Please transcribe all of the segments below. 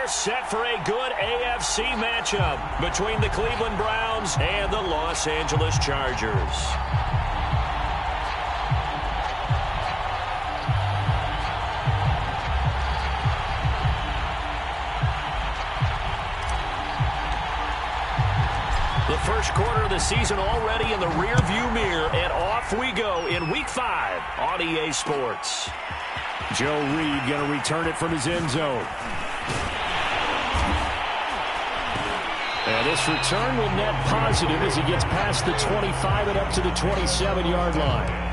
We're set for a good AFC matchup between the Cleveland Browns and the Los Angeles Chargers. The first quarter of the season already in the rearview mirror, and off we go in Week 5 on EA Sports. Joe Reed going to return it from his end zone. And this return will net positive as he gets past the 25 and up to the 27-yard line.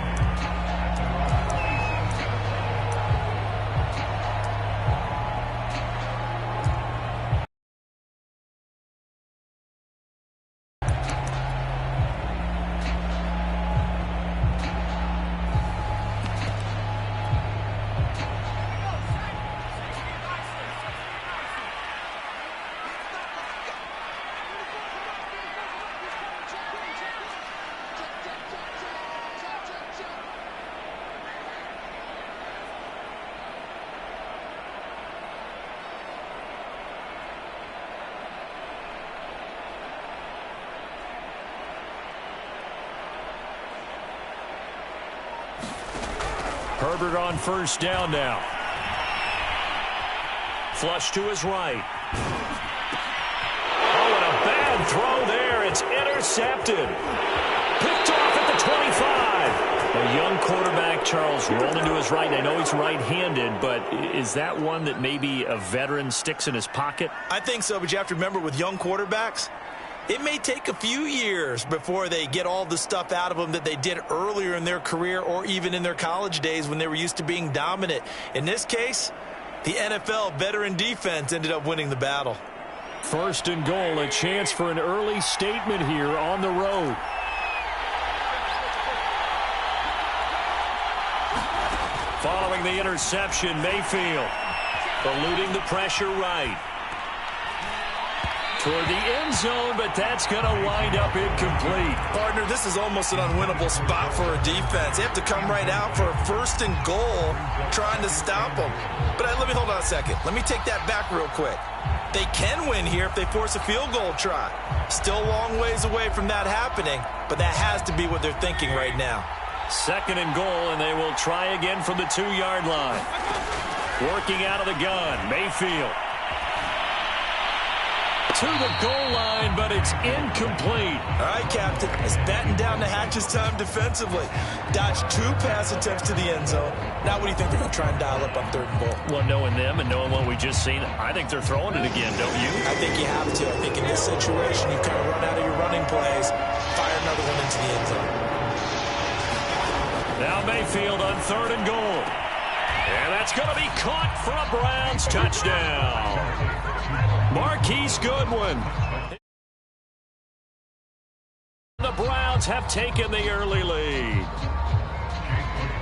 Herbert on first down now. Flush to his right. Oh, and a bad throw there. It's intercepted. Picked off at the 25. A young quarterback, Charles, rolling to his right. I know he's right-handed, but is that one that maybe a veteran sticks in his pocket? I think so, but you have to remember with young quarterbacks, it may take a few years before they get all the stuff out of them that they did earlier in their career or even in their college days when they were used to being dominant. In this case, the NFL veteran defense ended up winning the battle. First and goal, a chance for an early statement here on the road. Following the interception, Mayfield eluding the pressure right. Toward the end zone, but that's going to wind up incomplete. Partner, this is almost an unwinnable spot for a defense. They have to come right out for a first and goal trying to stop them. But let me hold on a second. Let me take that back real quick. They can win here if they force a field goal try. Still a long ways away from that happening, but that has to be what they're thinking right now. Second and goal, and they will try again from the 2-yard line. Working out of the gun, Mayfield. To the goal line, but it's incomplete. All right, Captain. It's batten down the hatches time defensively. Dodged 2 pass attempts to the end zone. Now what do you think they're going to try and dial up on 3rd and goal? Well, knowing them and knowing what we just seen, I think they're throwing it again, don't you? I think you have to. I think in this situation, you kind of run out of your running plays, fire another one into the end zone. Now Mayfield on 3rd and goal. And that's going to be caught for a Browns touchdown. Marquise Goodwin. The Browns have taken the early lead.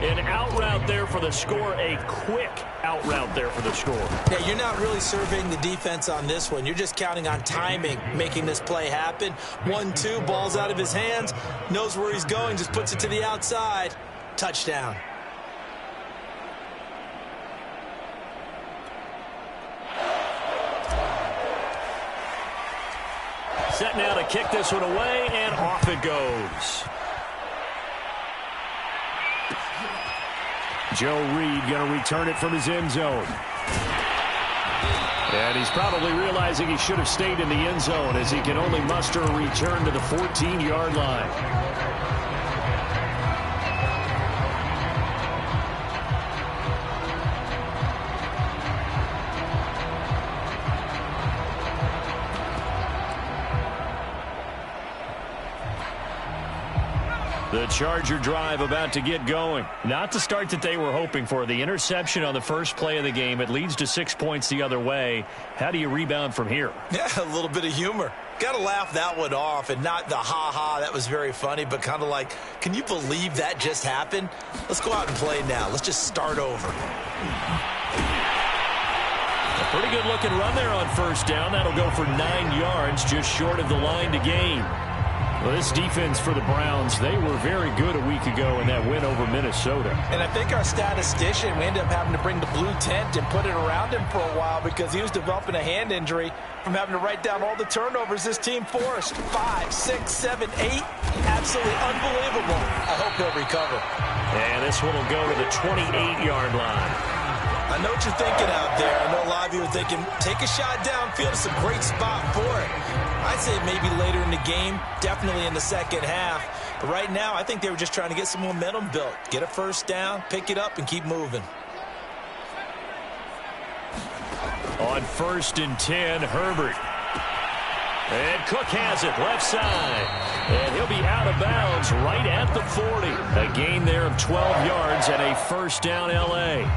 An out route there for the score, a quick out route there for the score. Yeah, you're not really surveying the defense on this one. You're just counting on timing, making this play happen. 1-2, ball's out of his hands, knows where he's going, just puts it to the outside. Touchdown. Set now to kick this one away, and off it goes. Joe Reed going to return it from his end zone. And he's probably realizing he should have stayed in the end zone as he can only muster a return to the 14-yard line. The Charger drive about to get going. Not the start that they were hoping for. The interception on the first play of the game. It leads to 6 points the other way. How do you rebound from here? Yeah, a little bit of humor. Got to laugh that one off, and not the ha-ha, that was very funny, but kind of like, can you believe that just happened? Let's go out and play now. Let's just start over. A pretty good looking run there on first down. That'll go for 9 yards, just short of the line to gain. Well, this defense for the Browns, they were very good a week ago in that win over Minnesota. And I think our statistician, we ended up having to bring the blue tent and put it around him for a while because he was developing a hand injury from having to write down all the turnovers this team forced. 5, 6, 7, 8. Absolutely unbelievable. I hope he'll recover. And this one will go to the 28-yard line. I know what you're thinking out there. I know a lot of you are thinking, take a shot downfield. It's a great spot for it. I'd say maybe later in the game, definitely in the second half. But right now, I think they were just trying to get some momentum built. Get a first down, pick it up, and keep moving. On 1st and 10, Herbert. And Cook has it, left side. And he'll be out of bounds right at the 40. A gain there of 12 yards and a first down L.A.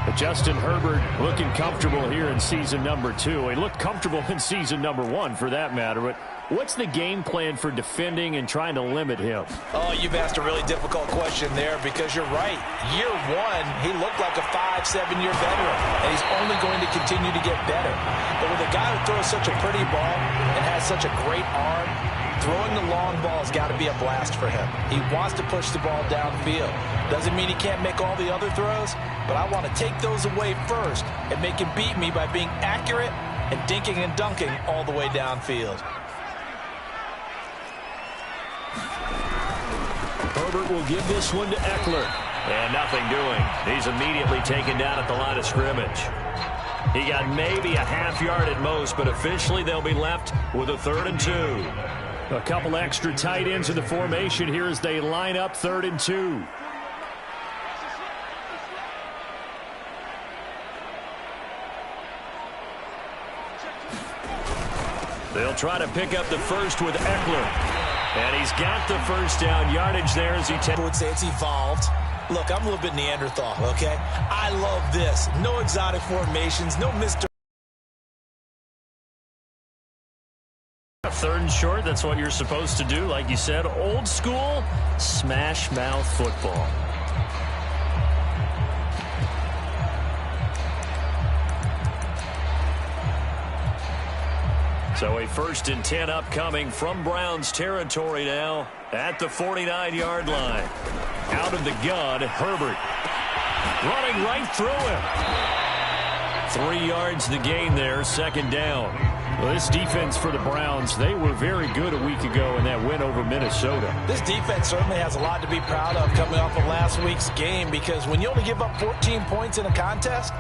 But Justin Herbert looking comfortable here in season number 2. He looked comfortable in season number 1 for that matter. But what's the game plan for defending and trying to limit him? Oh, you've asked a really difficult question there because you're right. Year 1, he looked like a 5, 7-year veteran, and he's only going to continue to get better. But with a guy who throws such a pretty ball and has such a great arm, throwing the long ball has got to be a blast for him. He wants to push the ball downfield. Doesn't mean he can't make all the other throws, but I want to take those away first and make him beat me by being accurate and dinking and dunking all the way downfield. Herbert will give this one to Eckler. And nothing doing. He's immediately taken down at the line of scrimmage. He got maybe a half yard at most, but officially they'll be left with a 3rd and 2. A couple extra tight ends in the formation here as they line up 3rd and 2. They'll try to pick up the first with Eckler. And he's got the first down yardage there as he I would say it's evolved. Look, I'm a little bit Neanderthal, okay? I love this. No exotic formations, no Mr. 3rd and short, that's what you're supposed to do. Like you said, old school smash mouth football. So a 1st and 10 upcoming from Browns territory now at the 49-yard line. Out of the gun, Herbert. Running right through him. 3 yards the gain there, 2nd down. Well, this defense for the Browns, they were very good a week ago in that win over Minnesota. This defense certainly has a lot to be proud of coming off of last week's game because when you only give up 14 points in a contest,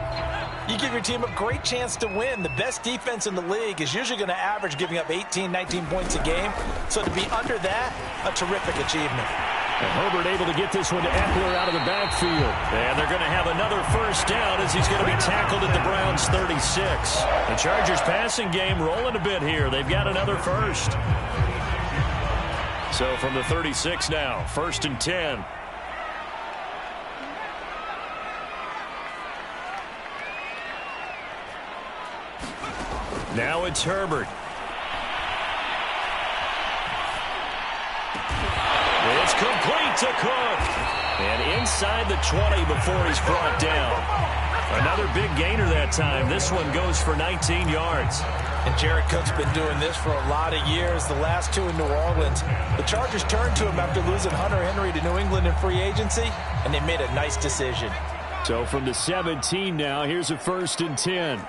you give your team a great chance to win. The best defense in the league is usually going to average giving up 18, 19 points a game. So to be under that, a terrific achievement. And Herbert able to get this one to Eckler out of the backfield. And they're going to have another first down as he's going to be tackled at the Browns' 36. The Chargers passing game rolling a bit here. They've got another first. So from the 36 now, 1st and 10. Now it's Herbert. It's complete to Cook. And inside the 20 before he's brought down. Another big gainer that time. This one goes for 19 yards. And Jared Cook's been doing this for a lot of years, the last 2 in New Orleans. The Chargers turned to him after losing Hunter Henry to New England in free agency, and they made a nice decision. So from the 17 now, here's a 1st and 10.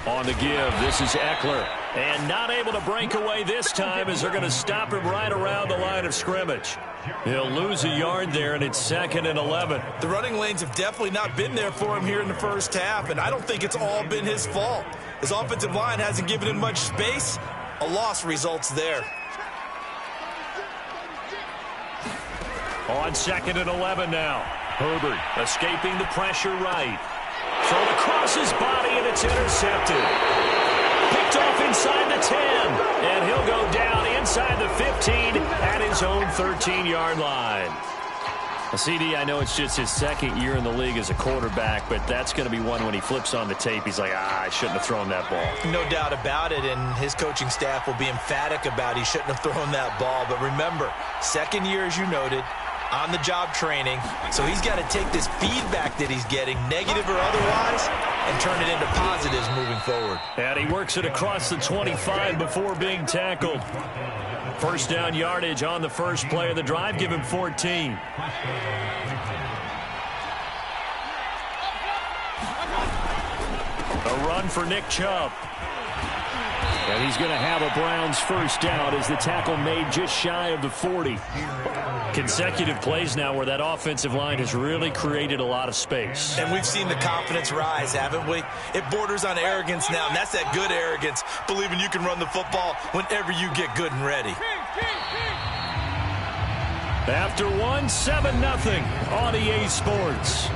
On the give, this is Eckler. And not able to break away this time as they're going to stop him right around the line of scrimmage. He'll lose a yard there, and it's 2nd and 11. The running lanes have definitely not been there for him here in the first half, and I don't think it's all been his fault. His offensive line hasn't given him much space. A loss results there. On 2nd and 11 now. Herbert escaping the pressure right. Thrown across his body, and it's intercepted. Picked off inside the 10. And he'll go down inside the 15 at his own 13-yard line. CD, I know it's just his 2nd year in the league as a quarterback, but that's going to be one when he flips on the tape. He's like, I shouldn't have thrown that ball. No doubt about it, and his coaching staff will be emphatic about he shouldn't have thrown that ball. But remember, 2nd year, as you noted, on-the-job training, so he's got to take this feedback that he's getting, negative or otherwise, and turn it into positives moving forward. And he works it across the 25 before being tackled. First down yardage on the first play of the drive. Give him 14. A run for Nick Chubb. And he's going to have a Browns first down as the tackle made just shy of the 40. Consecutive plays now where that offensive line has really created a lot of space. And we've seen the confidence rise, haven't we? It borders on arrogance now, and that's that good arrogance, believing you can run the football whenever you get good and ready. After 7-0 on EA Sports.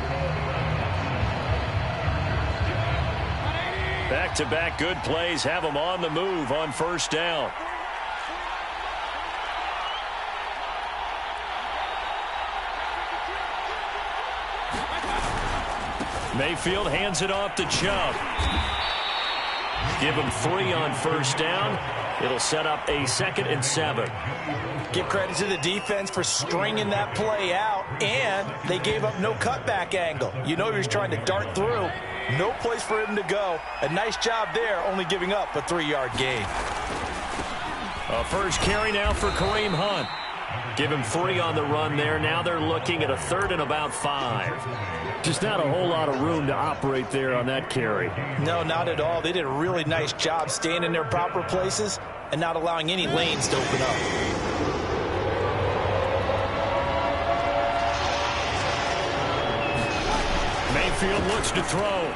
Back-to-back good plays have them on the move on first down. Mayfield hands it off to Chubb. Give him 3 on first down. It'll set up a 2nd and 7. Give credit to the defense for stringing that play out, and they gave up no cutback angle. You know he was trying to dart through. No place for him to go. A nice job there, only giving up a 3-yard gain. A first carry now for Kareem Hunt. Give him 3 on the run there. Now they're looking at a 3rd and about 5. Just not a whole lot of room to operate there on that carry. No, not at all. They did a really nice job staying in their proper places and not allowing any lanes to open up. Mayfield looks to throw.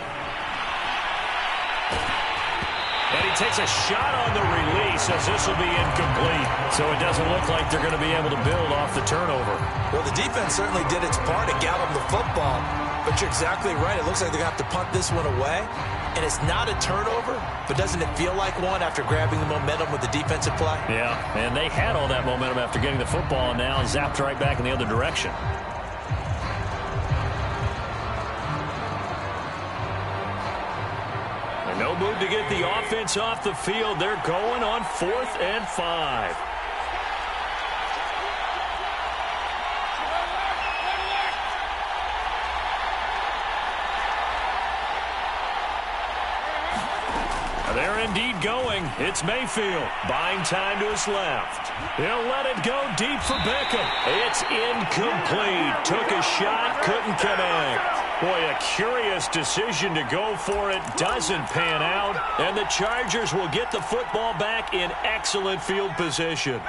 And he takes a shot on the release as this will be incomplete. So it doesn't look like they're going to be able to build off the turnover. Well, the defense certainly did its part to get them the football. But you're exactly right. It looks like they're going to have to punt this one away. And it's not a turnover, but doesn't it feel like one after grabbing the momentum with the defensive play? Yeah, and they had all that momentum after getting the football and now zapped right back in the other direction. No move to get the offense off the field. They're going on 4th and 5. They're indeed going. It's Mayfield. Buying time to his left. He'll let it go deep for Beckham. It's incomplete. Took a shot, couldn't connect. Boy, a curious decision to go for it. Doesn't pan out. And the Chargers will get the football back in excellent field position.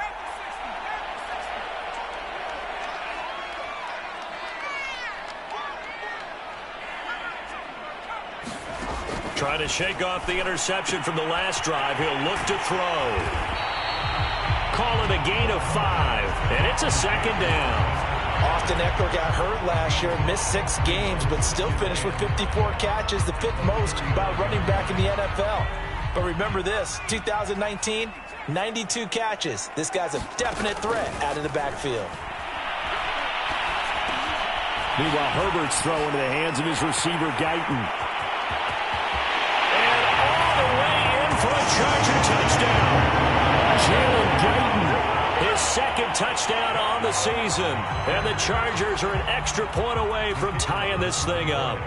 Trying to shake off the interception from the last drive. He'll look to throw. Call it a gain of 5. And it's a 2nd down. Austin Eckler got hurt last year, missed 6 games, but still finished with 54 catches, the 5th most by running back in the NFL. But remember this, 2019, 92 catches. This guy's a definite threat out of the backfield. Meanwhile, Herbert's throw into the hands of his receiver, Guyton. And all the way in for a Charger touchdown. Jalen Guyton. His 2nd touchdown on the season. And the Chargers are an extra point away from tying this thing up.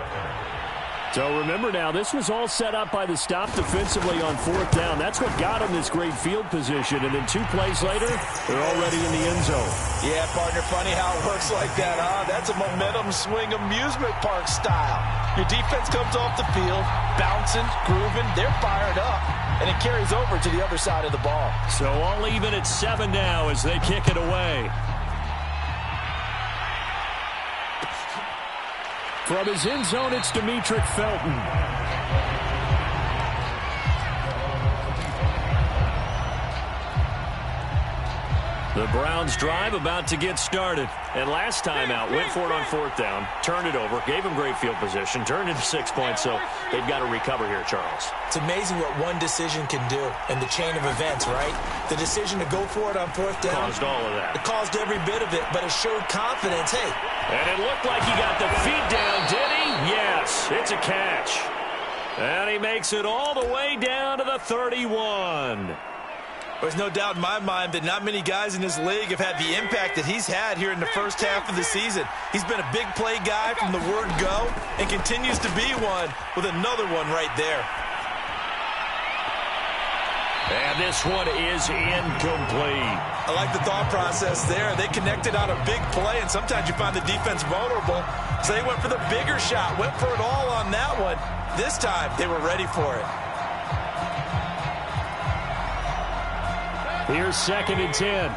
So remember now, this was all set up by the stop defensively on 4th down. That's what got them this great field position. And then 2 plays later, they're already in the end zone. Yeah, partner, funny how it works like that, huh? That's a momentum swing amusement park style. Your defense comes off the field, bouncing, grooving, they're fired up. And it carries over to the other side of the ball. So all even at 7 now as they kick it away. From his end zone, it's Demetric Felton. The Browns drive about to get started. And last time out, went for it on 4th down, turned it over, gave him great field position, turned into 6 points, so they've got to recover here, Charles. It's amazing what one decision can do in the chain of events, right? The decision to go for it on 4th down. Caused all of that. It caused every bit of it, but it showed confidence. Hey. And it looked like he got the feet down, did he? Yes, it's a catch. And he makes it all the way down to the 31. There's no doubt in my mind that not many guys in this league have had the impact that he's had here in the first half of the season. He's been a big play guy from the word go and continues to be one with another one right there. And this one is incomplete. I like the thought process there. They connected on a big play, and sometimes you find the defense vulnerable. So they went for the bigger shot, went for it all on that one. This time, they were ready for it. Here's 2nd and 10.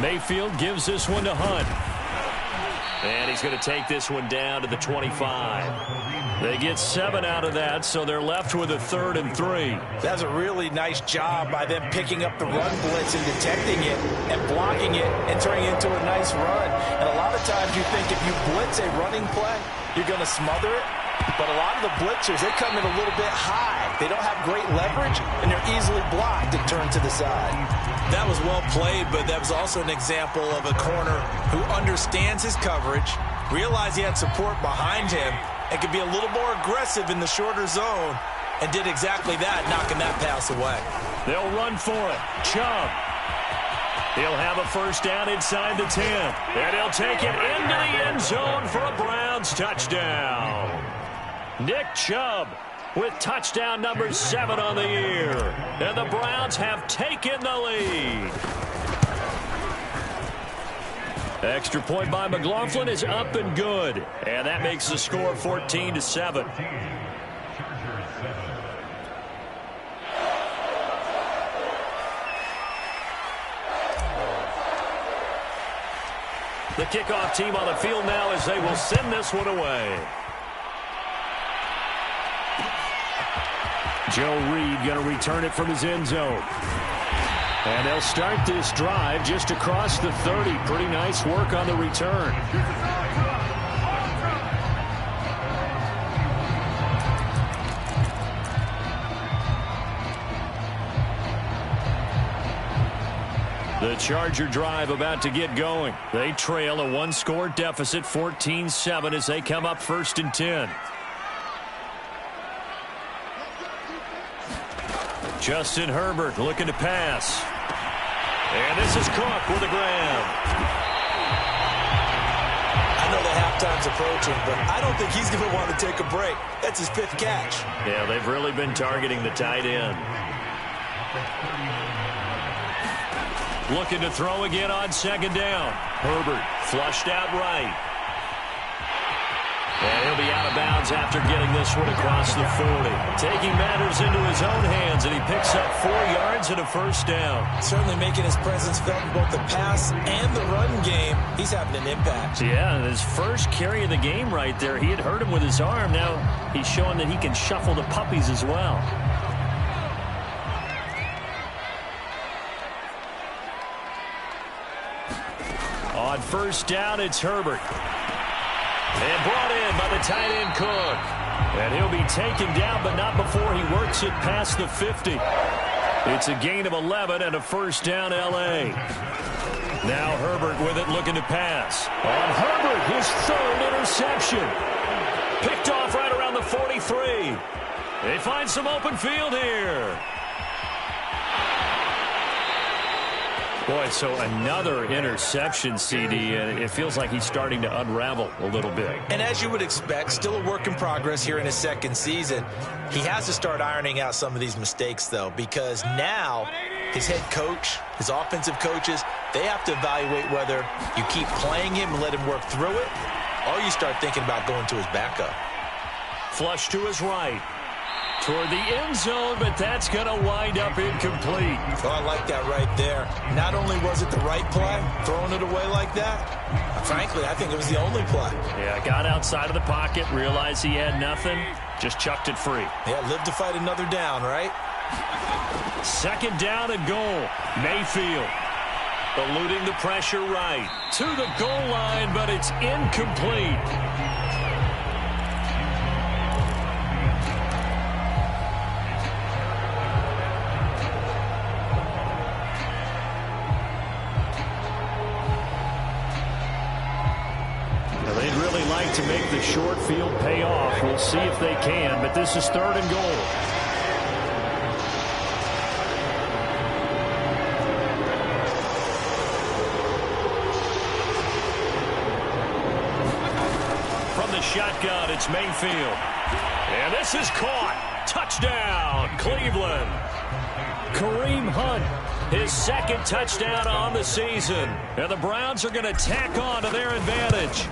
Mayfield gives this one to Hunt. And he's going to take this one down to the 25. They get 7 out of that, so they're left with a 3rd and 3. That's a really nice job by them picking up the run blitz and detecting it and blocking it and turning it into a nice run. And a lot of times you think if you blitz a running play, you're going to smother it. But a lot of the blitzers, they come in a little bit high. They don't have great leverage, and they're easily blocked and turned to the side. That was well played, but that was also an example of a corner who understands his coverage, realized he had support behind him, and could be a little more aggressive in the shorter zone, and did exactly that, knocking that pass away. They'll run for it. Chubb. He'll have a first down inside the 10. And he'll take it into the end zone for a Browns touchdown. Nick Chubb with touchdown number 7 on the year. And the Browns have taken the lead. Extra point by McLaughlin is up and good. And that makes the score 14-7. The kickoff team on the field now as they will send this one away. Joe Reed going to return it from his end zone. And they'll start this drive just across the 30. Pretty nice work on the return. The Charger drive about to get going. They trail a 1-score deficit, 14-7, as they come up 1st and 10. Justin Herbert looking to pass. And this is Cook with a grab. I know the halftime's approaching, but I don't think he's going to want to take a break. That's his 5th catch. Yeah, they've really been targeting the tight end. Looking to throw again on 2nd down. Herbert flushed out right. And he'll be out of bounds after getting this one across the 40. Taking matters into his own hands, and he picks up 4 yards and a first down. Certainly making his presence felt in both the pass and the run game. He's having an impact. Yeah, his first carry of the game right there. He had hurt him with his arm. Now he's showing that he can shuffle the puppies as well. On 1st down, it's Herbert. And brought in by the tight end Cook. And he'll be taken down, but not before he works it past the 50. It's a gain of 11 and a first down L.A. Now Herbert with it looking to pass. On Herbert, his 3rd interception. Picked off right around the 43. They find some open field here. Boy, so another interception, CD, and it feels like he's starting to unravel a little bit. And as you would expect, still a work in progress here in his 2nd season. He has to start ironing out some of these mistakes, though, because now his head coach, his offensive coaches, they have to evaluate whether you keep playing him and let him work through it, or you start thinking about going to his backup. Flush to his right. Toward the end zone, but that's going to wind up incomplete. Oh, I like that right there. Not only was it the right play, throwing it away like that, frankly, I think it was the only play. Yeah, got outside of the pocket, realized he had nothing, just chucked it free. Yeah, live to fight another down, right? 2nd down and goal. Mayfield eluding the pressure right. To the goal line, but it's incomplete. like to make the short field pay off. We'll see if they can, but this is 3rd and goal. From the shotgun, it's Mayfield. And this is caught. Touchdown, Cleveland. Kareem Hunt, his 2nd touchdown on the season. And the Browns are going to tack on to their advantage.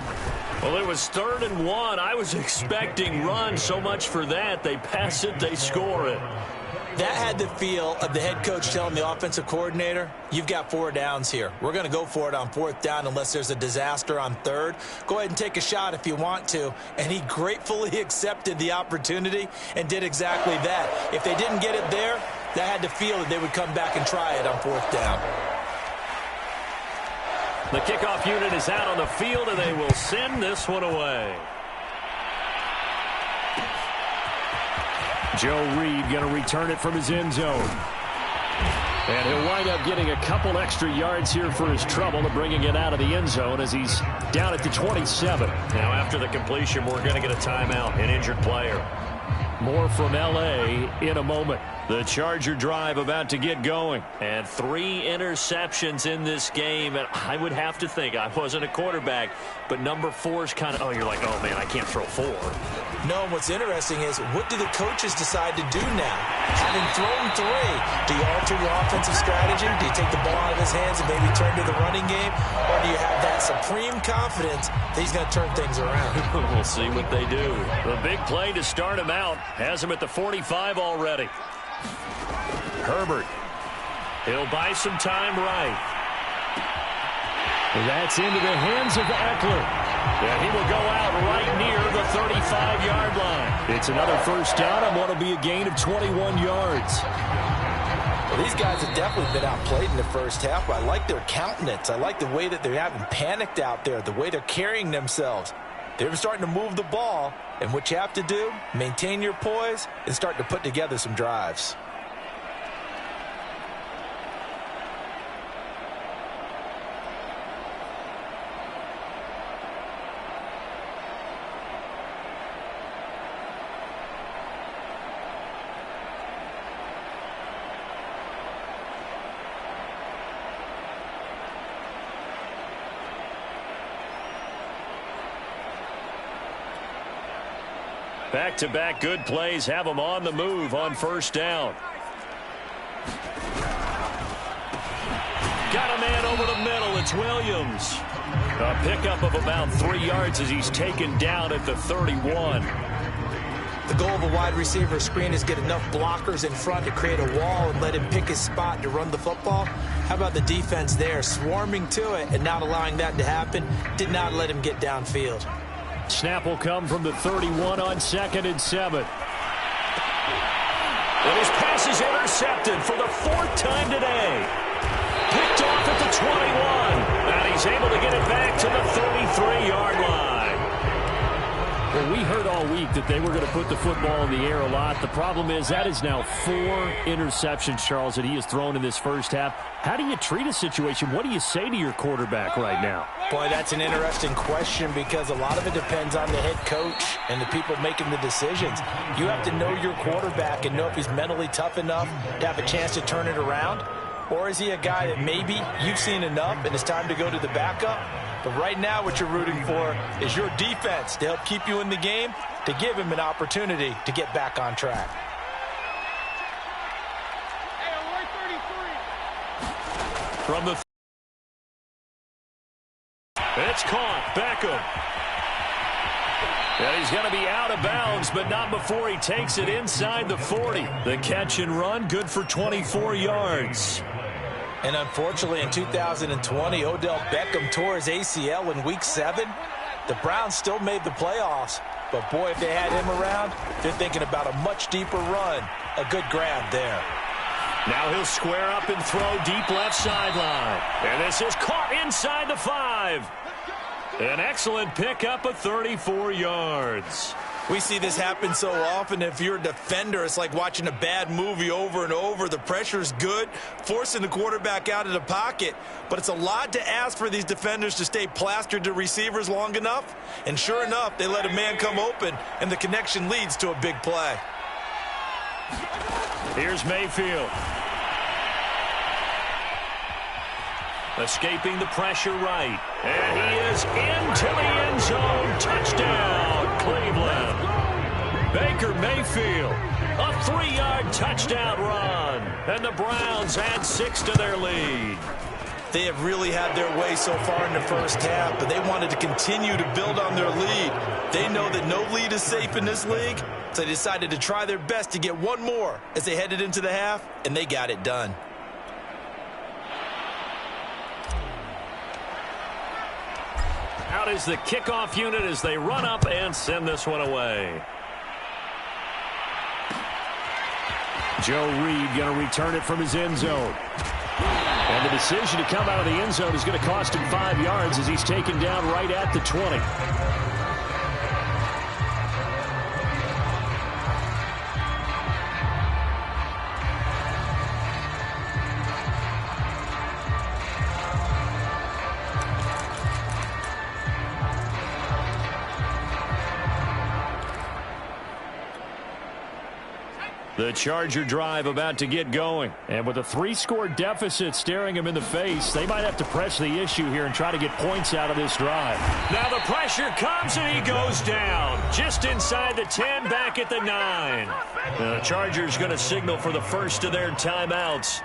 Well, it was 3rd and 1. I was expecting run. So much for that. They pass it, they score it. That had the feel of the head coach telling the offensive coordinator, you've got 4 downs here. We're going to go for it on 4th down unless there's a disaster on 3rd. Go ahead and take a shot if you want to. And he gratefully accepted the opportunity and did exactly that. If they didn't get it there, that had the feel that they would come back and try it on 4th down. The kickoff unit is out on the field, and they will send this one away. Joe Reed going to return it from his end zone. And he'll wind up getting a couple extra yards here for his trouble of bringing it out of the end zone as he's down at the 27. Now after the completion, we're going to get a timeout, an injured player. More from L.A. in a moment. The Charger drive about to get going. And 3 interceptions in this game. And I would have to think, I wasn't a quarterback, but number 4 is kind of, you're like, oh, man, I can't throw 4. No, and what's interesting is, what do the coaches decide to do now? Having thrown 3, do you alter your offensive strategy? Do you take the ball out of his hands and maybe turn to the running game? Or do you have that supreme confidence that he's going to turn things around? We'll see what they do. The big play to start him out has him at the 45 already. Herbert. He'll buy some time right. That's into the hands of Eckler. And he will go out right near the 35-yard line. It's another 1st down on what will be a gain of 21 yards. Well, these guys have definitely been outplayed in the first half, but I like their countenance. I like the way that they haven't panicked out there, the way they're carrying themselves. They're starting to move the ball, and what you have to do, maintain your poise and start to put together some drives. Back-to-back good plays have them on the move on 1st down. Got a man over the middle. It's Williams. A pickup of about 3 yards as he's taken down at the 31. The goal of a wide receiver screen is get enough blockers in front to create a wall and let him pick his spot to run the football. How about the defense there, swarming to it and not allowing that to happen? Did not let him get downfield. Snap will come from the 31 on 2nd and 7. And his pass is intercepted for the 4th time today. Picked off at the 21. And he's able to get it back to the 33-yard line. Well, we heard all week that they were going to put the football in the air a lot. The problem is that is now 4 interceptions, Charles, that he has thrown in this first half. How do you treat a situation? What do you say to your quarterback right now? Boy, that's an interesting question because a lot of it depends on the head coach and the people making the decisions. You have to know your quarterback and know if he's mentally tough enough to have a chance to turn it around. Or is he a guy that maybe you've seen enough and it's time to go to the backup? But right now what you're rooting for is your defense to help keep you in the game, to give him an opportunity to get back on track. From the it's caught. Beckham. And he's going to be out of bounds, but not before he takes it inside the 40. The catch and run, good for 24 yards. And unfortunately, in 2020, Odell Beckham tore his ACL in Week 7. The Browns still made the playoffs. But, boy, if they had him around, they're thinking about a much deeper run. A good grab there. Now he'll square up and throw deep left sideline. And this is caught inside the 5. An excellent pickup of 34 yards. We see this happen so often. If you're a defender, it's like watching a bad movie over and over. The pressure's good, forcing the quarterback out of the pocket. But it's a lot to ask for these defenders to stay plastered to receivers long enough. And sure enough, they let a man come open, and the connection leads to a big play. Here's Mayfield. Escaping the pressure right. And he is into the end zone. Touchdown, Cleveland. Baker Mayfield, a 3-yard touchdown run. And the Browns add 6 to their lead. They have really had their way so far in the first half, but they wanted to continue to build on their lead. They know that no lead is safe in this league, so they decided to try their best to get one more as they headed into the half, and they got it done. Out is the kickoff unit as they run up and send this one away. Joe Reed going to return it from his end zone. And the decision to come out of the end zone is going to cost him 5 yards as he's taken down right at the 20. The Charger drive about to get going. And with a 3-score deficit staring him in the face, they might have to press the issue here and try to get points out of this drive. Now the pressure comes and he goes down. Just inside the 10, back at the 9. The Chargers going to signal for the first of their timeouts,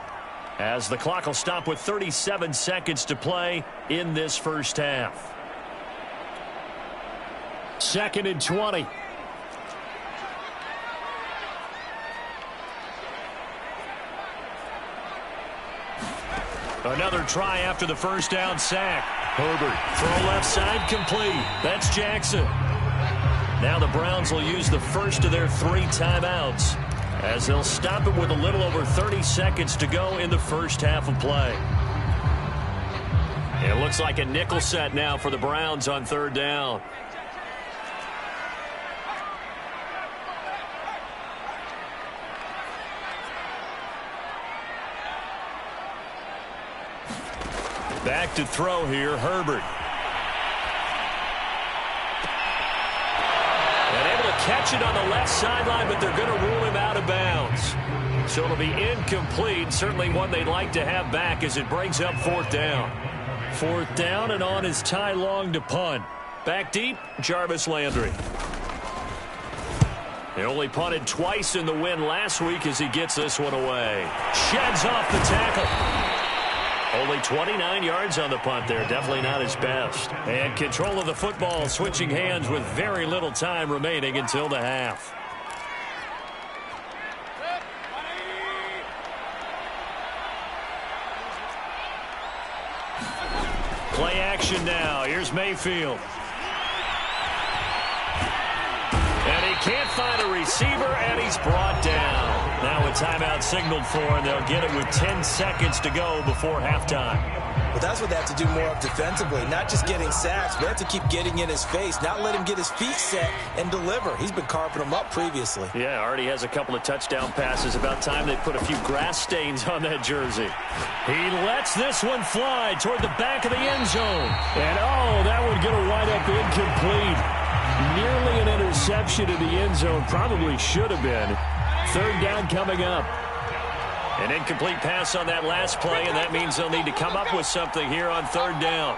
as the clock will stop with 37 seconds to play in this first half. 2nd and 20. Another try after the first down sack. Herbert, throw left side, complete. That's Jackson. Now the Browns will use the first of their 3 timeouts, as they'll stop it with a little over 30 seconds to go in the first half of play. It looks like a nickel set now for the Browns on 3rd down. Back to throw here, Herbert. And able to catch it on the left sideline, but they're going to rule him out of bounds. So it'll be incomplete. Certainly one they'd like to have back as it brings up 4th down. 4th down, and on is Ty Long to punt. Back deep, Jarvis Landry. They only punted twice in the win last week as he gets this one away. Sheds off the tackle. Only 29 yards on the punt there. Definitely not his best. And control of the football switching hands with very little time remaining until the half. Play action now. Here's Mayfield. And he can't find a receiver, and he's brought down. Now a timeout signaled for, and they'll get it with 10 seconds to go before halftime. Well, that's what they have to do more of defensively, not just getting sacks, but they have to keep getting in his face, not let him get his feet set and deliver. He's been carving them up previously. Yeah, already has a couple of touchdown passes. About time they put a few grass stains on that jersey. He lets this one fly toward the back of the end zone. And, oh, that one going to wind up incomplete. Nearly an interception in the end zone. Probably should have been. 3rd down coming up. An incomplete pass on that last play, and that means they'll need to come up with something here on 3rd down.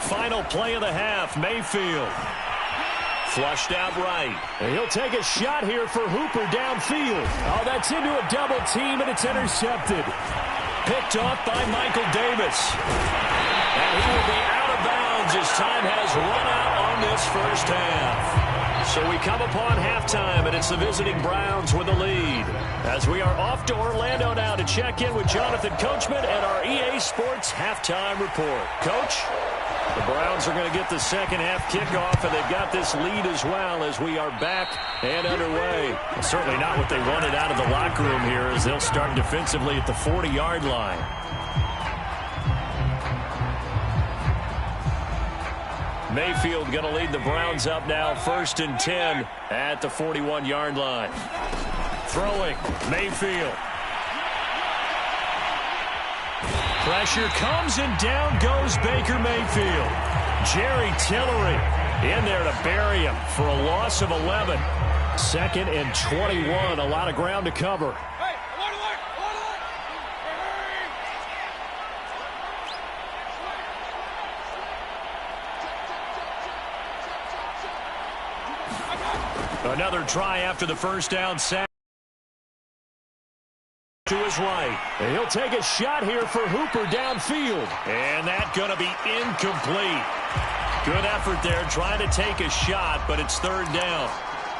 Final play of the half, Mayfield. Flushed out right. And he'll take a shot here for Hooper downfield. Oh, that's into a double team, and it's intercepted. Picked off by Michael Davis. And he will be out of bounds as time has run out on this first half. So we come upon halftime, and it's the visiting Browns with the lead. As we are off to Orlando now to check in with Jonathan Coachman and our EA Sports Halftime Report. Coach? The Browns are going to get the second half kickoff, and they've got this lead as well as we are back and underway. Certainly not what they wanted out of the locker room here as they'll start defensively at the 40-yard line. Mayfield going to lead the Browns up now, 1st and 10 at the 41-yard line. Throwing, Mayfield. Pressure comes and down goes Baker Mayfield. Jerry Tillery in there to bury him for a loss of 11. 2nd and 21, a lot of ground to cover. Another try after the first down sack. To his right. And he'll take a shot here for Hooper downfield. And that's going to be incomplete. Good effort there trying to take a shot, but it's 3rd down.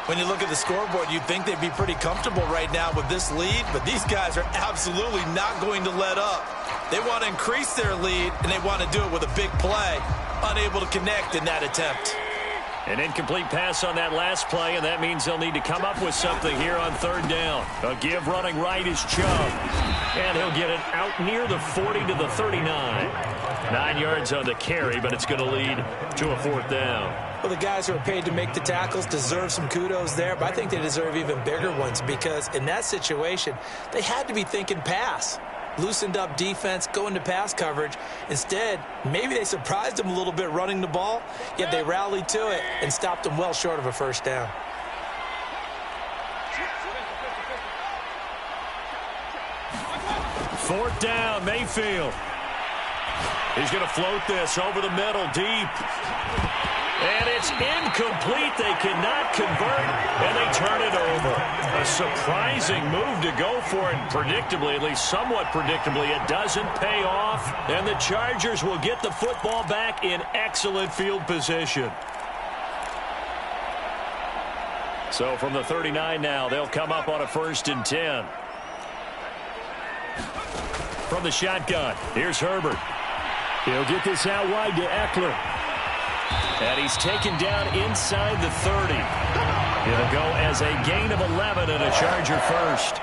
When you look at the scoreboard, you'd think they'd be pretty comfortable right now with this lead, but these guys are absolutely not going to let up. They want to increase their lead, and they want to do it with a big play. Unable to connect in that attempt. An incomplete pass on that last play, and that means they'll need to come up with something here on 3rd down. A give running right is Chubb. And he'll get it out near the 40 to the 39. 9 yards on the carry, but it's going to lead to a 4th down. Well, the guys who are paid to make the tackles deserve some kudos there, but I think they deserve even bigger ones because in that situation, they had to be thinking pass. Loosened up defense, going to pass coverage. Instead, maybe they surprised them a little bit running the ball, yet they rallied to it and stopped them well short of a 1st down. Fourth down, Mayfield. He's going to float this over the middle, deep. And it's incomplete. They cannot convert, and they turn it over. A surprising move to go for it. Predictably, at least somewhat predictably, it doesn't pay off. And the Chargers will get the football back in excellent field position. So from the 39 now, they'll come up on a 1st and 10. From the shotgun, here's Herbert. He'll get this out wide to Eckler. And he's taken down inside the 30. It'll go as a gain of 11 and a Charger first.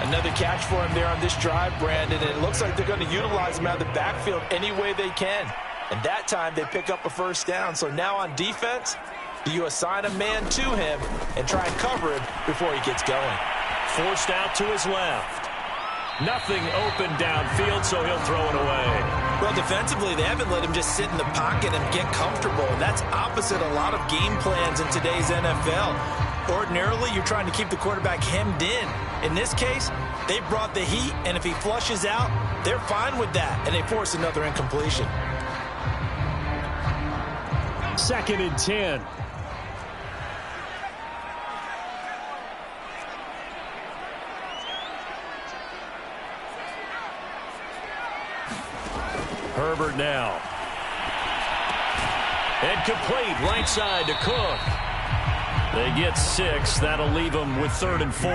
Another catch for him there on this drive, Brandon. And it looks like they're going to utilize him out of the backfield any way they can. And that time they pick up a 1st down. So now on defense, do you assign a man to him and try and cover him before he gets going? Forced out to his left. Nothing open downfield, so he'll throw it away. Well, defensively, they haven't let him just sit in the pocket and get comfortable. And that's opposite a lot of game plans in today's NFL. Ordinarily, you're trying to keep the quarterback hemmed in. In this case, they brought the heat, and if he flushes out, they're fine with that, and they force another incompletion. 2nd and 10. Herbert now. And complete right side to Cook. They get 6. That'll leave them with 3rd and 4.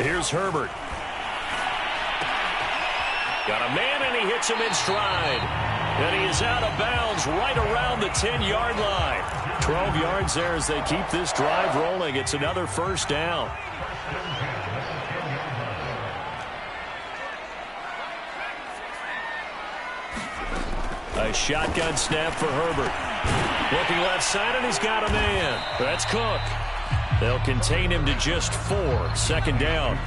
Here's Herbert. Got a man, and he hits him in stride. And he is out of bounds right around the 10-yard line. 12 yards there as they keep this drive rolling. It's another 1st down. A shotgun snap for Herbert. Looking left side, and he's got a man. That's Cook. They'll contain him to just 4. 2nd down.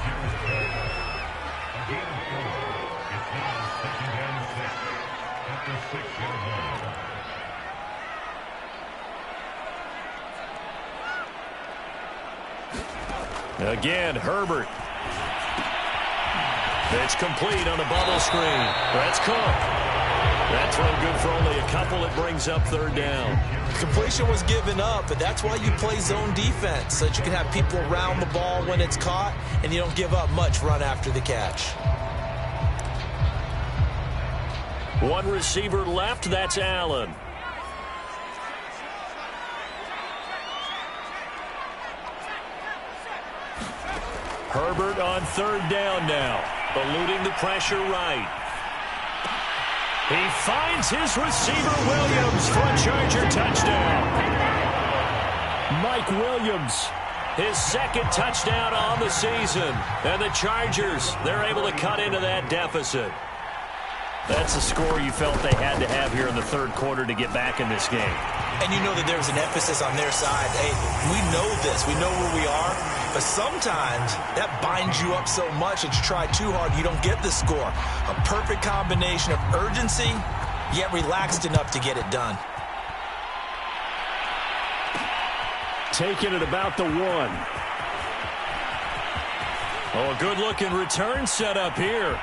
Again, Herbert. It's complete on the bubble screen. That's Cook. That throw good for only a couple. It brings up 3rd down. Completion was given up, but that's why you play zone defense, so that you can have people around the ball when it's caught, and you don't give up much run after the catch. One receiver left. That's Allen. Herbert on third down now, eluding the pressure right. He finds his receiver, Williams, for a Charger touchdown. Mike Williams, his second touchdown on the season. And the Chargers, they're able to cut into that deficit. That's a score you felt they had to have here in the third quarter to get back in this game. And you know that there's an emphasis on their side. Hey, we know this. We know where we are. But sometimes that binds you up so much that you try too hard, you don't get the score. A perfect combination of urgency, yet relaxed enough to get it done. Taking it about the 1. Oh, a good-looking return set up here.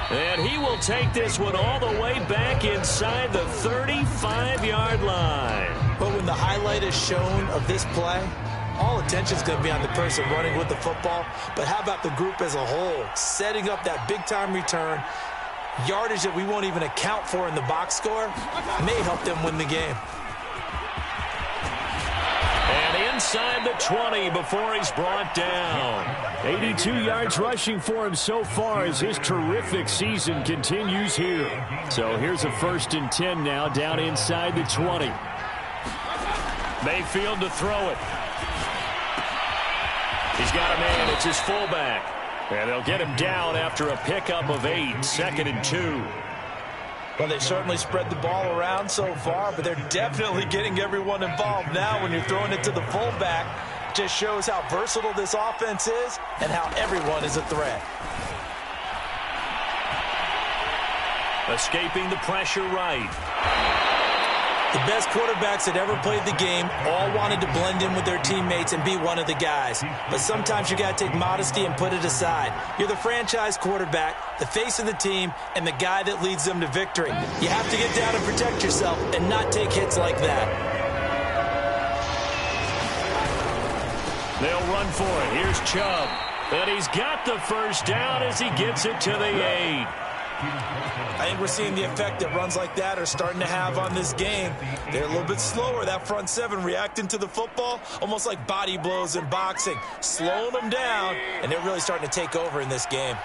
And he will take this one all the way back inside the 35-yard line. But when the highlight is shown of this play, all attention is going to be on the person running with the football. But how about the group as a whole, setting up that big-time return, yardage that we won't even account for in the box score, may help them win the game. And inside the 20 before he's brought down. 82 yards rushing for him so far as his terrific season continues here. So here's a 1st and 10 now down inside the 20. Mayfield to throw it. He's got a man. It's his fullback. And they'll get him down after a pickup of 8, 2nd and 2. Well, they certainly spread the ball around so far, but they're definitely getting everyone involved now when you're throwing it to the fullback. Just shows how versatile this offense is and how everyone is a threat. Escaping the pressure right. The best quarterbacks that ever played the game all wanted to blend in with their teammates and be one of the guys. But sometimes you got to take modesty and put it aside. You're the franchise quarterback, the face of the team, and the guy that leads them to victory. You have to get down and protect yourself and not take hits like that. They'll run for it. Here's Chubb. And he's got the first down as he gets it to the 8. I think we're seeing the effect that runs like that are starting to have on this game. They're a little bit slower, that front 7 reacting to the football, almost like body blows in boxing, slowing them down, and they're really starting to take over in this game.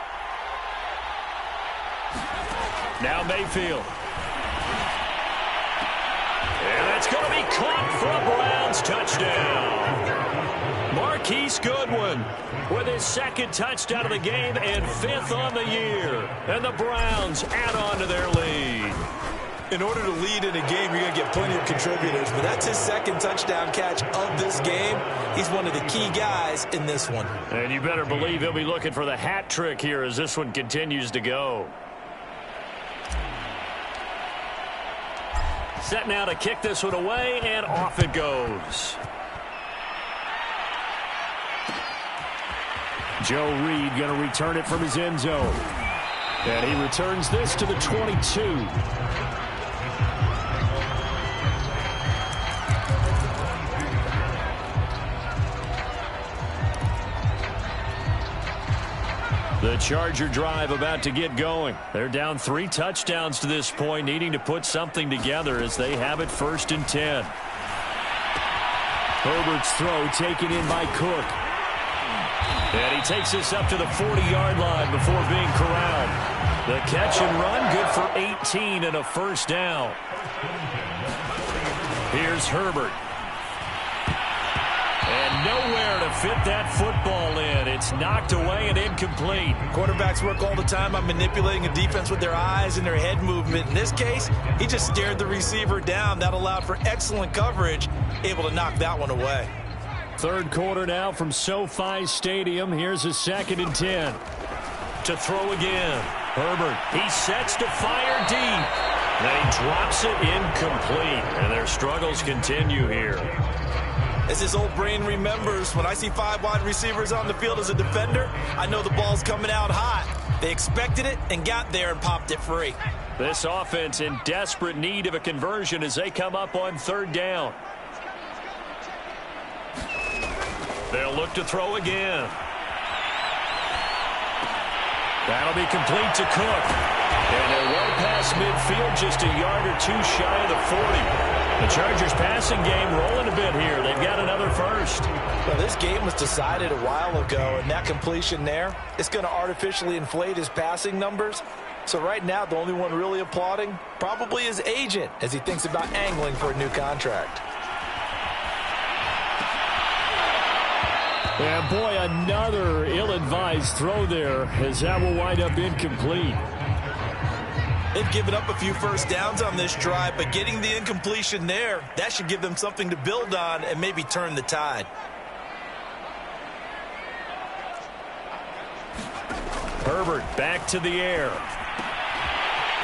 Now Mayfield. And that's going to be caught for a Browns touchdown. Marquise Goodwin with his 2nd touchdown of the game and 5th on the year. And the Browns add on to their lead. In order to lead in a game, you're going to get plenty of contributors, but that's his 2nd touchdown catch of this game. He's one of the key guys in this one. And you better believe he'll be looking for the hat trick here as this one continues to go. Set now to kick this one away, and off it goes. Joe Reed going to return it from his end zone. And he returns this to the 22. The Charger drive about to get going. They're down 3 touchdowns to this point, needing to put something together as they have it 1st and 10. Herbert's throw taken in by Cook. And he takes this up to the 40-yard line before being corralled. The catch and run, good for 18 and a first down. Here's Herbert. And nowhere to fit that football in. It's knocked away and incomplete. Quarterbacks work all the time on manipulating a defense with their eyes and their head movement. In this case, he just stared the receiver down. That allowed for excellent coverage, able to knock that one away. Third quarter now from SoFi Stadium. Here's a 2nd and 10. To throw again. Herbert, he sets to fire deep. Then he drops it incomplete. And their struggles continue here. As his old brain remembers, when I see 5 wide receivers on the field as a defender, I know the ball's coming out hot. They expected it and got there and popped it free. This offense in desperate need of a conversion as they come up on 3rd down. They'll look to throw again. That'll be complete to Cook. And they're well past midfield, just a yard or two shy of the 40. The Chargers passing game rolling a bit here. They've got another first. Well, this game was decided a while ago, and that completion there is going to artificially inflate his passing numbers. So right now, the only one really applauding probably his agent as he thinks about angling for a new contract. And boy, another ill-advised throw there as that will wind up incomplete. They've given up a few first downs on this drive, but getting the incompletion there, that should give them something to build on and maybe turn the tide. Herbert back to the air.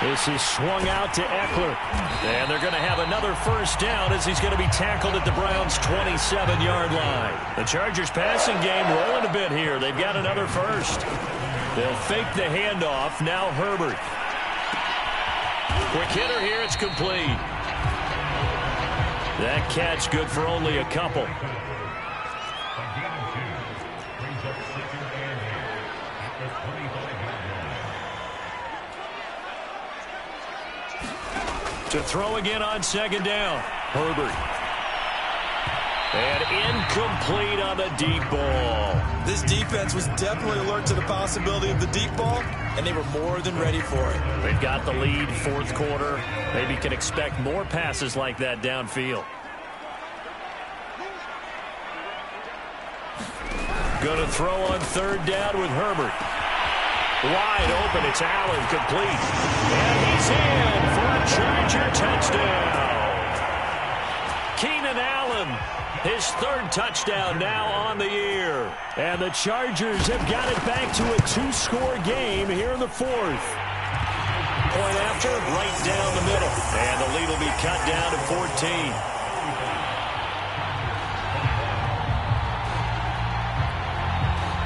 This is swung out to Eckler. And they're going to have another first down as he's going to be tackled at the Browns' 27-yard line. The Chargers passing game rolling a bit here. They've got another first. They'll fake the handoff. Now Herbert. Quick hitter here. It's complete. That catch good for only a couple. To throw again on second down. Herbert. And incomplete on the deep ball. This defense was definitely alert to the possibility of the deep ball, and they were more than ready for it. They've got the lead, fourth quarter. Maybe can expect more passes like that downfield. Going to throw on third down with Herbert. Wide open, it's Allen, complete. And he's in for a Charger touchdown. Keenan Allen, his third touchdown now on the year. And the Chargers have got it back to a two-score game here in the fourth. Point after, right down the middle. And the lead will be cut down to 14.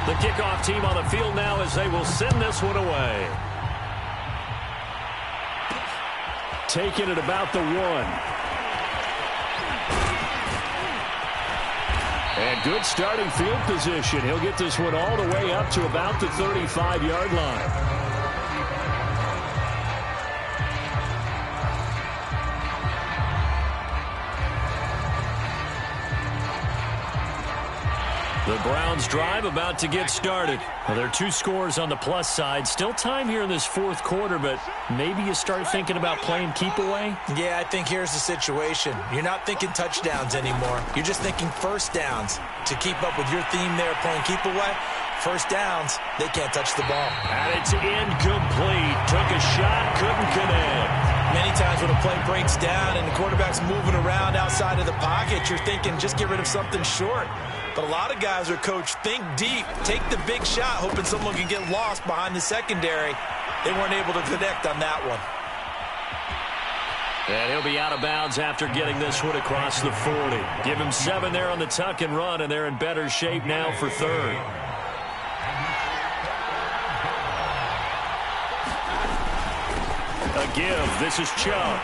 The kickoff team on the field now as they will send this one away. Taking it about the 1. And good starting field position. He'll get this one all the way up to about the 35-yard line. The Browns drive about to get started. Well, there are two scores on the plus side. Still time here in this fourth quarter, but maybe you start thinking about playing keep away? Yeah, I think here's the situation. You're not thinking touchdowns anymore. You're just thinking first downs. To keep up with your theme there, playing keep away, first downs, they can't touch the ball. And it's incomplete. Took a shot, couldn't connect. Many times when a play breaks down and the quarterback's moving around outside of the pocket, you're thinking just get rid of something short. But a lot of guys are coached, think deep, take the big shot, hoping someone can get lost behind the secondary. They weren't able to connect on that one. And he'll be out of bounds after getting this one across the 40. Give him 7 there on the tuck and run, and they're in better shape now for third. A give. This is Chubb.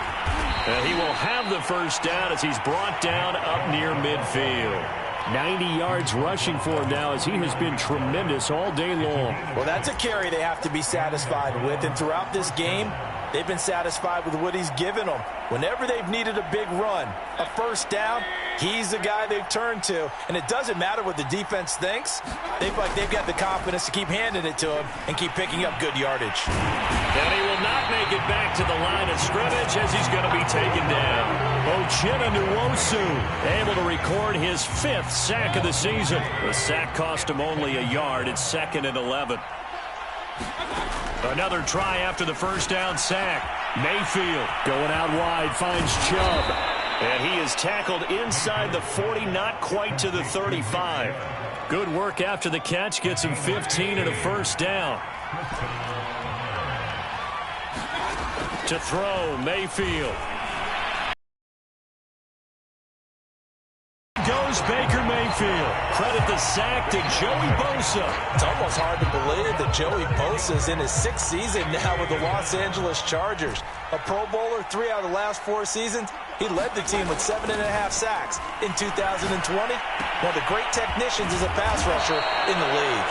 And he will have the first down as he's brought down up near midfield. 90 yards rushing for him now as he has been tremendous all day long. Well, that's a carry they have to be satisfied with. And throughout this game, they've been satisfied with what he's given them. Whenever they've needed a big run, a first down, he's the guy they've turned to. And it doesn't matter what the defense thinks. They've got the confidence to keep handing it to him and keep picking up good yardage. And he will not make it back to the line of scrimmage as he's going to be taken down. Uchenna Nwosu able to record his 5th sack of the season. The sack cost him only a yard. It's 2nd and 11. Another try after the first down sack. Mayfield going out wide, finds Chubb. And he is tackled inside the 40, not quite to the 35. Good work after the catch, gets him 15 and a first down. To throw, Mayfield. Goes Baker Mayfield. Credit the sack to Joey Bosa. It's almost hard to believe that Joey Bosa is in his 6th season now with the Los Angeles Chargers. A Pro Bowler 3 out of the last 4 seasons. He led the team with 7.5 sacks in 2020. One of the great technicians as a pass rusher in the league.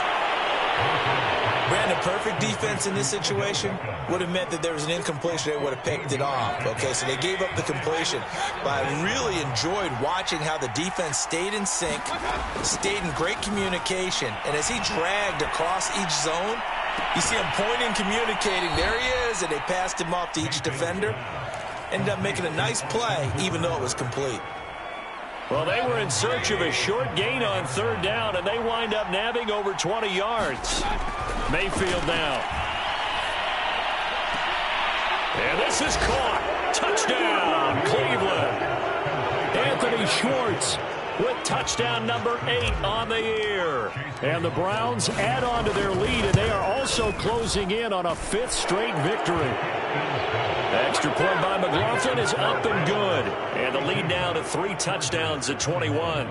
Brandon, perfect defense in this situation would have meant that there was an incompletion. They would have picked it off. Okay, so they gave up the completion. But I really enjoyed watching how the defense stayed in sync, stayed in great communication. And as he dragged across each zone, you see him pointing, communicating. There he is, and they passed him off to each defender. Ended up making a nice play, even though it was complete. Well, they were in search of a short gain on third down, and they wind up nabbing over 20 yards. Mayfield now. And this is caught. Touchdown, Cleveland. Anthony Schwartz with touchdown number 8 on the year. And the Browns add on to their lead, and they are also closing in on a 5th straight victory. Extra point by McLaughlin is up and good. And the lead now to 3 touchdowns at 21.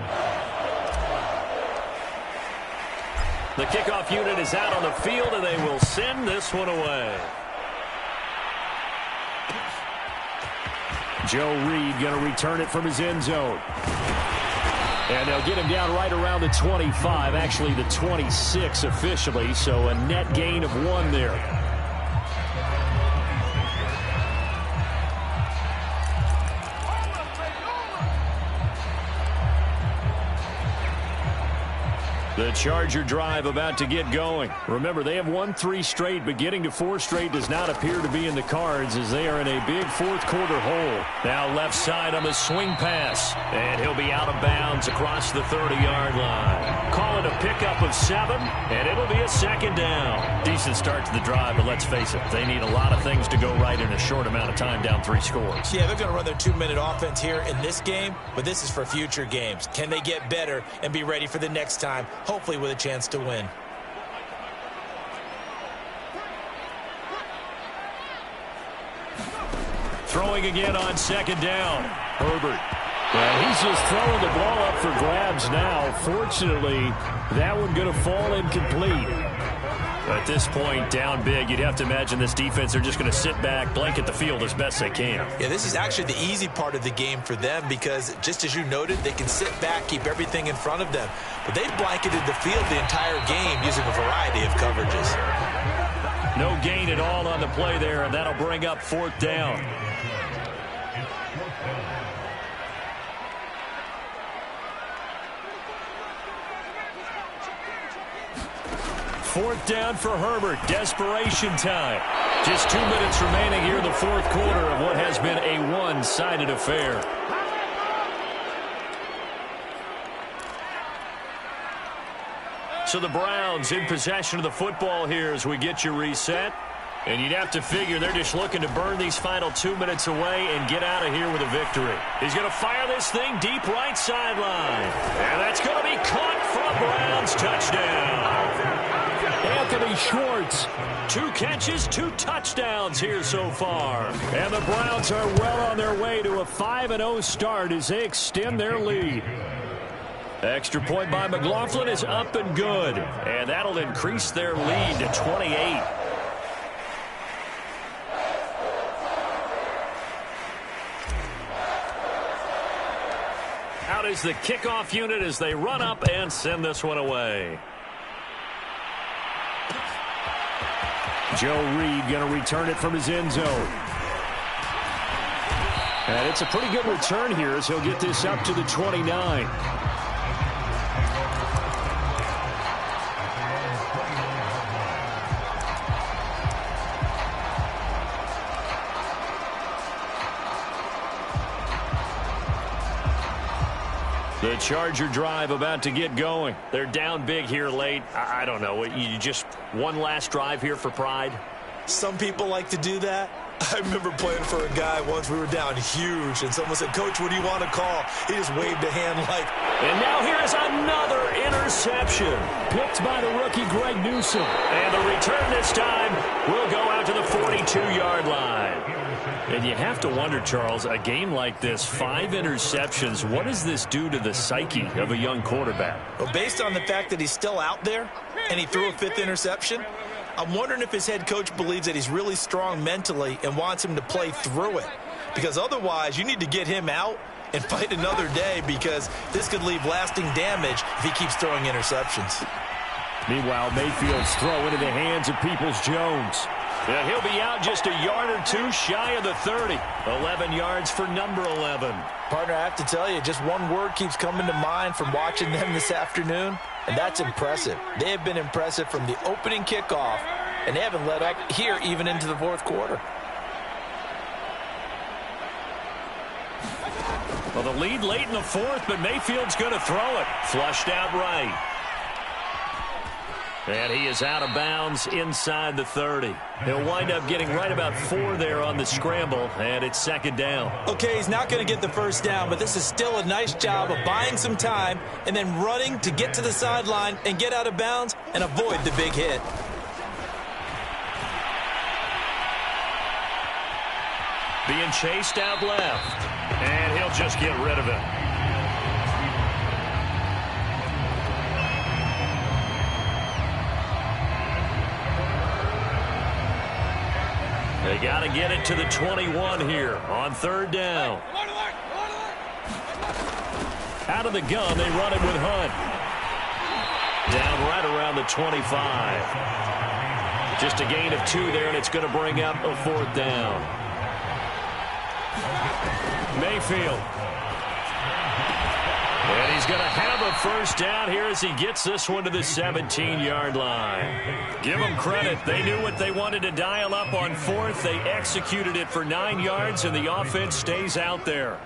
The kickoff unit is out on the field, and they will send this one away. Joe Reed going to return it from his end zone. And they'll get him down right around the 25, actually the 26 officially, so a net gain of 1 there. The Charger drive about to get going. Remember, they have won 3 straight, but getting to 4 straight does not appear to be in the cards as they are in a big fourth-quarter hole. Now left side on the swing pass, and he'll be out of bounds across the 30-yard line. Call it a pickup of 7, and it'll be a 2nd down. Decent start to the drive, but let's face it, they need a lot of things to go right in a short amount of time down 3 scores. Yeah, they're going to run their 2-minute offense here in this game, but this is for future games. Can they get better and be ready for the next time? Hopefully with a chance to win. Throwing again on 2nd down. Herbert. Well, he's just throwing the ball up for grabs now. Fortunately, that one going to fall incomplete. At this point, down big, you'd have to imagine this defense, they're just going to sit back, blanket the field as best they can. Yeah, this is actually the easy part of the game for them because, just as you noted, they can sit back, keep everything in front of them. But they've blanketed the field the entire game using a variety of coverages. No gain at all on the play there, and that'll bring up 4th down. Fourth down for Herbert. Desperation time. Just 2 minutes remaining here in the 4th quarter of what has been a one-sided affair. So the Browns in possession of the football here as we get you reset. And you'd have to figure they're just looking to burn these final 2 minutes away and get out of here with a victory. He's going to fire this thing deep right sideline. And that's going to be caught for a Browns touchdown. Anthony Schwartz, 2 catches, 2 touchdowns here so far. And the Browns are well on their way to a 5-0 start as they extend their lead. Extra point by McLaughlin is up and good. And that'll increase their lead to 28. Out is the kickoff unit as they run up and send this one away. Joe Reed going to return it from his end zone. And it's a pretty good return here as he'll get this up to the 29. The Charger drive about to get going. They're down big here late. I don't know. You just one last drive here for pride? Some people like to do that. I remember playing for a guy once. We were down huge, and someone said, "Coach, what do you want to call?" He just waved a hand like... And now here is another interception. Picked by the rookie Greg Newsome. And the return this time will go out to the 42-yard line. And you have to wonder, Charles, a game like this, 5 interceptions, what does this do to the psyche of a young quarterback? Well, based on the fact that he's still out there and he threw a 5th interception, I'm wondering if his head coach believes that he's really strong mentally and wants him to play through it. Because otherwise, you need to get him out and fight another day because this could leave lasting damage if he keeps throwing interceptions. Meanwhile, Mayfield's throw into the hands of Peoples-Jones. Yeah, he'll be out just a yard or two shy of the 30. 11 yards for number 11. Partner, I have to tell you, just one word keeps coming to mind from watching them this afternoon, and that's impressive. They have been impressive from the opening kickoff, and they haven't let up here even into the fourth quarter. Well, the lead late in the fourth, but Mayfield's going to throw it. Flushed out right. And he is out of bounds inside the 30. He'll wind up getting right about 4 there on the scramble, and it's second down. Okay, he's not going to get the first down, but this is still a nice job of buying some time and then running to get to the sideline and get out of bounds and avoid the big hit. Being chased out left, and he'll just get rid of it. They got to get it to the 21 here on third down. Out of the gun, they run it with Hunt. Down right around the 25. Just a gain of 2 there, and it's going to bring up a fourth down. Mayfield. And he's going to have a first down here as he gets this one to the 17-yard line. Give them credit. They knew what they wanted to dial up on fourth. They executed it for 9 yards, and the offense stays out there.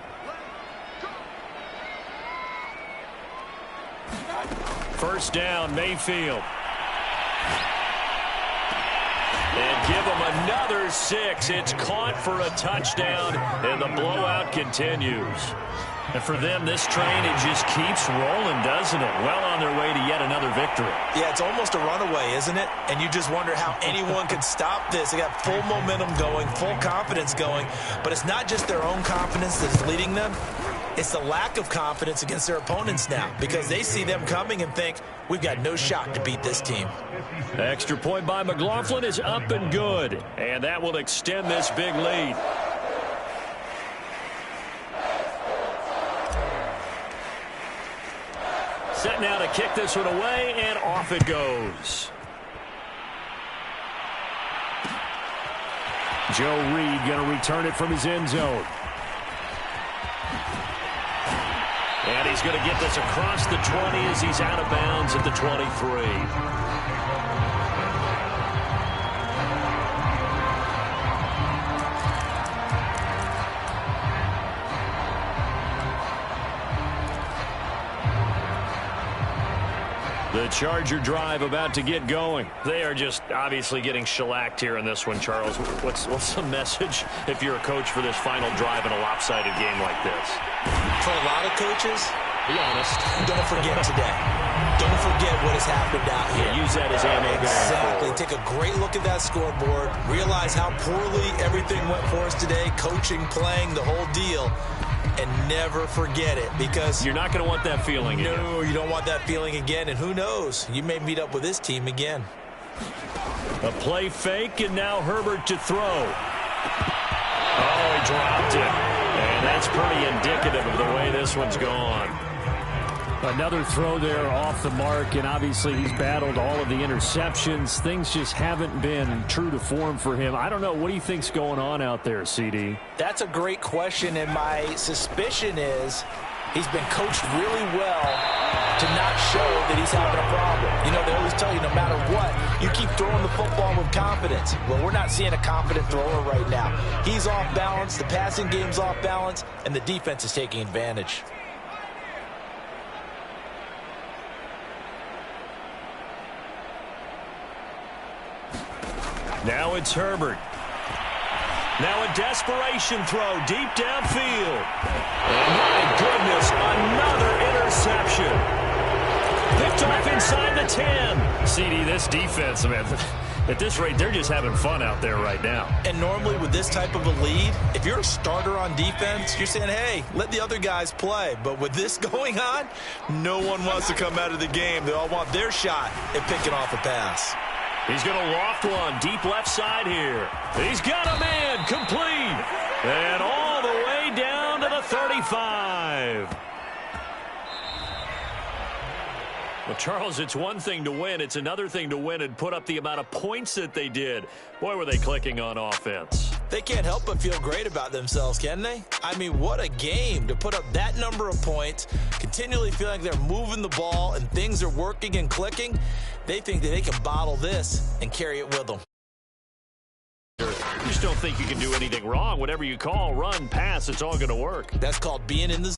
First down, Mayfield. And give them another 6. It's caught for a touchdown, and the blowout continues. And for them, this train, it just keeps rolling, doesn't it? Well on their way to yet another victory. Yeah, it's almost a runaway, isn't it? And you just wonder how anyone could stop this. They got full momentum going, full confidence going. But it's not just their own confidence that's leading them. It's the lack of confidence against their opponents now, because they see them coming and think, we've got no shot to beat this team. Extra point by McLaughlin is up and good. And that will extend this big lead. Set now to kick this one away, and off it goes. Joe Reed going to return it from his end zone. And he's going to get this across the 20 as he's out of bounds at the 23. The Charger drive about to get going. They are just obviously getting shellacked here in this one, Charles. What's the message if you're a coach for this final drive in a lopsided game like this? For a lot of coaches, be honest, don't forget today. Don't forget what has happened out here. Yeah, use that as ammo. Exactly. Take a great look at that scoreboard. Realize how poorly everything went for us today. Coaching, playing, the whole deal. And never forget it, because you're not going to want that feeling again. No, you don't want that feeling again. And who knows? You may meet up with this team again. A play fake, and now Herbert to throw. Oh, he dropped it. And that's pretty indicative of the way this one's gone. Another throw there off the mark, and obviously he's battled all of the interceptions. Things just haven't been true to form for him. I don't know. What do you think's going on out there, CD? That's a great question, and my suspicion is he's been coached really well to not show that he's having a problem. You know, they always tell you no matter what, you keep throwing the football with confidence. Well, we're not seeing a confident thrower right now. He's off balance, the passing game's off balance, and the defense is taking advantage. Now it's Herbert. Now a desperation throw deep downfield. And my goodness, another interception. Picked off inside the 10. CD, this defense, man, at this rate, they're just having fun out there right now. And normally with this type of a lead, if you're a starter on defense, you're saying, hey, let the other guys play. But with this going on, no one wants to come out of the game. They all want their shot at picking off a pass. He's going to loft one deep left side here. He's got a man complete. And all the way down to the 35. Charles, it's one thing to win. It's another thing to win and put up the amount of points that they did. Boy, were they clicking on offense. They can't help but feel great about themselves, can they? I mean, what a game to put up that number of points, continually feeling like they're moving the ball and things are working and clicking. They think that they can bottle this and carry it with them. You just don't think you can do anything wrong. Whatever you call, run, pass, it's all going to work. That's called being in the